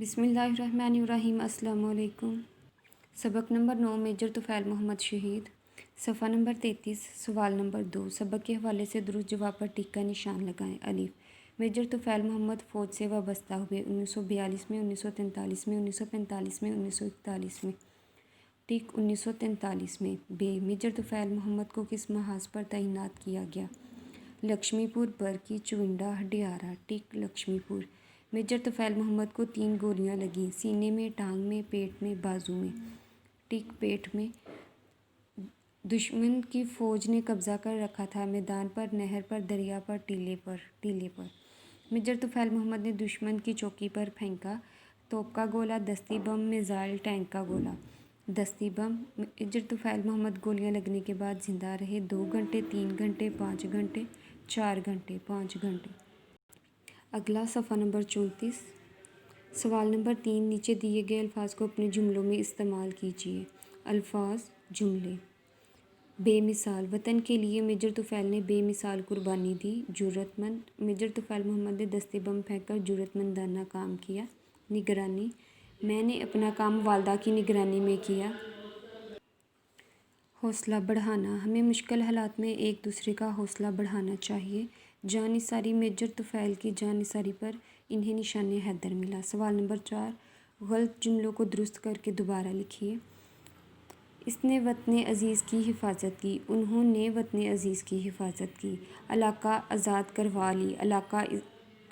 बिस्मिल्लाहिर्रहमानिर्रहीम। अस्सलाम वालेकुम। सबक नंबर 9 मेजर तुफ़ैल मोहम्मद शहीद, सफ़ा नंबर 33, सवाल नंबर 2। सबक के हवाले से दुरुस्त जवाब पर टिक का निशान लगाएं। अलिफ। मेजर तुफ़ैल मोहम्मद फ़ौज से वाबस्ता हुए 1942 में, 1943 में, 1945 में, 1941 में। टिक 1943 में। बे। मेजर तुफ़ैल मोहम्मद को किस महाज पर तैनात किया गया? लक्ष्मीपुर, बरकी, चुविंडा, हडियारा। टिक लक्ष्मीपुर। मेजर तुफ़ैल मोहम्मद को 3 गोलियां लगीं, सीने में, टांग में, पेट में, बाजू में। टिक पेट में। दुश्मन की फ़ौज ने कब्ज़ा कर रखा था, मैदान पर, नहर पर, दरिया पर, टीले पर। मेजर तुफ़ैल मोहम्मद ने दुश्मन की चौकी पर फेंका तोप का गोला, दस्ती बम, मिसाइल, टैंक का गोला। दस्ती बम। मेजर तुफ़ैल मोहम्मद गोलियां लगने के बाद जिंदा रहे 2 घंटे, 3 घंटे, 5 घंटे, 4 घंटे, 5 घंटे। अगला सफ़ा नंबर 34। सवाल नंबर 3। नीचे दिए गए अल्फाज को अपने जुमलों में इस्तेमाल कीजिए। अल्फाज, जुमले। बेमिसाल। वतन के लिए मेजर तुफ़ैल ने बेमिसाल कुर्बानी दी। जुर्रतमंद। मेजर तुफ़ैल मोहम्मद ने दस्ते बम फेंककर जुर्रतमंदाना काम किया। निगरानी। मैंने अपना काम वालदा की निगरानी में किया। हौसला बढ़ाना। हमें मुश्किल हालात में एक दूसरे का हौसला बढ़ाना चाहिए। जानिसारी। मेजर तुफ़ैल की जानिसारी पर इन्हें निशान हैदर मिला। सवाल नंबर 4। गलत जुमलों को दुरुस्त करके दोबारा लिखिए। इसने वतन अज़ीज़ की हिफाजत की। उन्होंने वतन अज़ीज़ की हिफाजत की। इलाका आज़ाद करवा ली। इलाका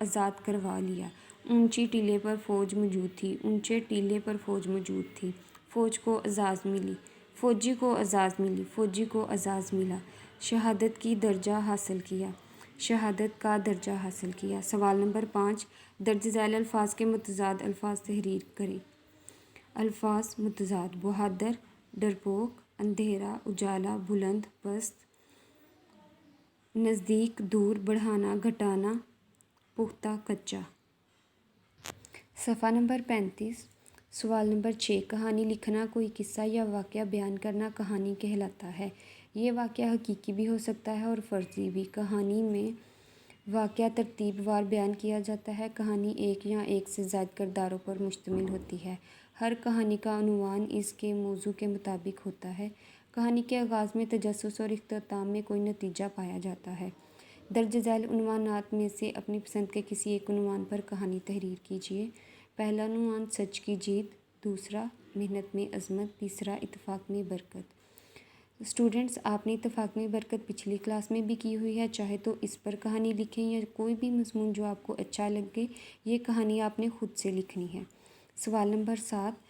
आज़ाद करवा लिया। ऊंची टीले पर फ़ौज मौजूद थी। ऊंचे टीले पर फ़ौज मौजूद थी। फ़ौज को आज़ाज़ मिली। फ़ौजी को आज़ाज़ मिली। फ़ौजी को आज़ाज़ मिला। शहादत की दर्जा हासिल किया। शहादत का दर्जा हासिल किया। सवाल नंबर 5। दर्ज झैल अल्फाज के मुतज़ाद अल्फाज तहरीर करें। अल्फाज मुतज़ाद। बहादुर, डरपोक, अंधेरा, उजाला, बुलंद, पस्त, नज़दीक, दूर, बढ़ाना, घटाना, पुख्ता, कच्चा। सफ़ा नंबर 35। सवाल नंबर 6। कहानी लिखना। कोई किस्सा या वाक़या बयान करना कहानी कहलाता है। ये वाक़या हकीकी भी हो सकता है और फ़र्ज़ी भी। कहानी में वाक़या तरतीबवार बयान किया जाता है। कहानी एक या एक से ज़ायद किरदारों पर मुश्तमिल होती है। हर कहानी का उन्वान इसके मौज़ू के मुताबिक होता है। कहानी के आगाज़ में तजस्सुस और इख्तिताम में कोई नतीजा पाया जाता है। दर्ज झैल उन्वानात में से अपनी पसंद के किसी एक उन्वान पर कहानी तहरीर कीजिए। पहला उन्वान सच की जीत, दूसरा मेहनत में अज़मत, तीसरा इत्तेफ़ाक में बरकत। स्टूडेंट्स, आपने इत्तेफ़ाक में बरकत पिछली क्लास में भी की हुई है। चाहे तो इस पर कहानी लिखें या कोई भी मज़मून जो आपको अच्छा लगे। ये कहानी आपने ख़ुद से लिखनी है। सवाल नंबर 7।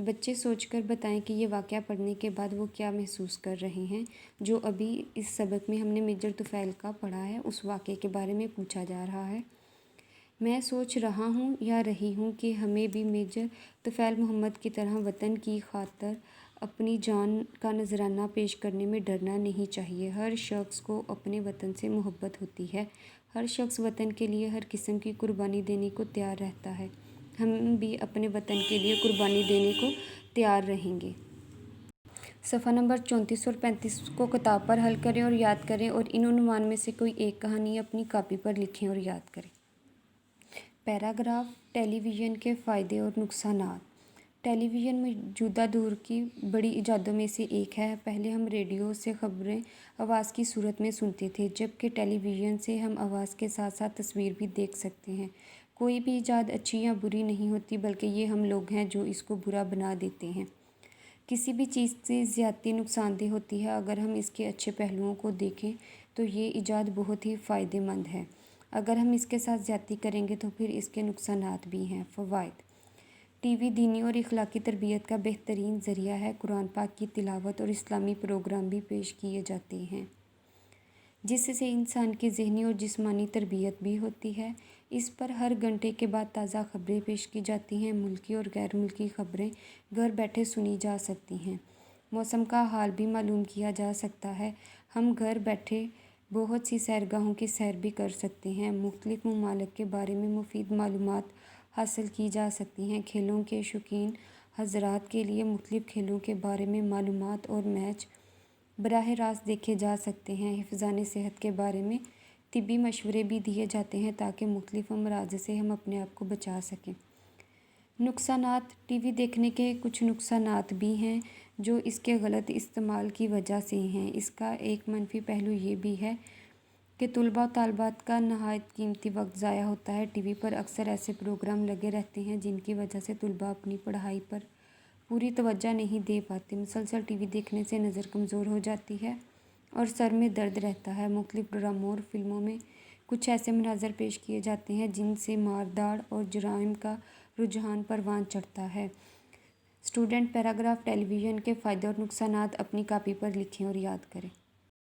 बच्चे सोचकर बताएं कि ये वाक़या पढ़ने के बाद वो क्या महसूस कर रहे हैं। जो अभी इस सबक में हमने मेजर तुफ़ैल का पढ़ा है उस वाक़े के बारे में पूछा जा रहा है। मैं सोच रहा हूँ या रही हूँ कि हमें भी मेजर तुफ़ैल मोहम्मद की तरह वतन की खातर अपनी जान का नजराना पेश करने में डरना नहीं चाहिए। हर शख्स को अपने वतन से मोहब्बत होती है। हर शख्स वतन के लिए हर किस्म की कुर्बानी देने को तैयार रहता है। हम भी अपने वतन के लिए कुर्बानी देने को तैयार रहेंगे। सफ़ा नंबर 34 और 35 को किताब पर हल करें और याद करें और इन उन्वान में से कोई एक कहानी अपनी कापी पर लिखें और याद करें। पैराग्राफ। टेलीविज़न के फ़ायदे और नुकसानात। टेलीविज़न मौजूदा दौर की बड़ी इजादों में से एक है। पहले हम रेडियो से ख़बरें आवाज़ की सूरत में सुनते थे, जबकि टेलीविज़न से हम आवाज़ के साथ साथ तस्वीर भी देख सकते हैं। कोई भी इजाद अच्छी या बुरी नहीं होती, बल्कि ये हम लोग हैं जो इसको बुरा बना देते हैं। किसी भी चीज़ की ज़्यादती नुकसानदेह होती है। अगर हम इसके अच्छे पहलुओं को देखें तो ये इजाद बहुत ही फ़ायदेमंद है। अगर हम इसके साथ ज़्यादती करेंगे तो फिर इसके नुकसानात भी हैं। फ़वाइद। टीवी दीनी और इखलाकी तरबियत का बेहतरीन ज़रिया है। कुरान पाक की तिलावत और इस्लामी प्रोग्राम भी पेश किए जाते हैं, जिससे इंसान की ज़हनी और जिस्मानी तरबियत भी होती है। इस पर हर घंटे के बाद ताज़ा ख़बरें पेश की जाती हैं। मुल्की और गैर मुल्की ख़बरें घर बैठे सुनी जा सकती हैं। मौसम का हाल भी मालूम किया जा सकता है। हम घर बैठे बहुत सी सैरगाहों की सैर भी कर सकते हैं। मुख्तलिफ़ ममालिक के बारे में मुफीद मालूमात हासिल की जा सकती हैं। खेलों के शौकीन हज़रात के लिए मुख्तलिफ़ खेलों के बारे में मालूमात और मैच बराह रास्त देखे जा सकते हैं। हिफ़्ज़ान सेहत के बारे में तिब्बी मशवरे भी दिए जाते हैं ताकि मुख्तलिफ़ अमराज़ से हम अपने आप को बचा सकें। نقصانات: ٹی وی دیکھنے کے کچھ نقصانات بھی ہیں جو اس کے غلط استعمال کی وجہ سے ہیں۔ اس کا ایک منفی پہلو یہ بھی ہے کہ طلباء و طالبات کا نہایت قیمتی وقت ضائع ہوتا ہے۔ ٹی وی پر اکثر ایسے پروگرام لگے رہتے ہیں جن کی وجہ سے طلباء اپنی پڑھائی پر پوری توجہ نہیں دے پاتے۔ مسلسل ٹی وی دیکھنے سے نظر کمزور ہو جاتی ہے اور سر میں درد رہتا ہے۔ مختلف ڈراموں اور فلموں میں کچھ ایسے مناظر پیش کیے جاتے ہیں جن سے مار داڑ اور جرائم کا رجحان پروان چڑھتا ہے۔ اسٹوڈنٹ پیراگراف: ٹیلی ویژن کے فائدے اور نقصانات اپنی کاپی پر لکھیں اور یاد کریں۔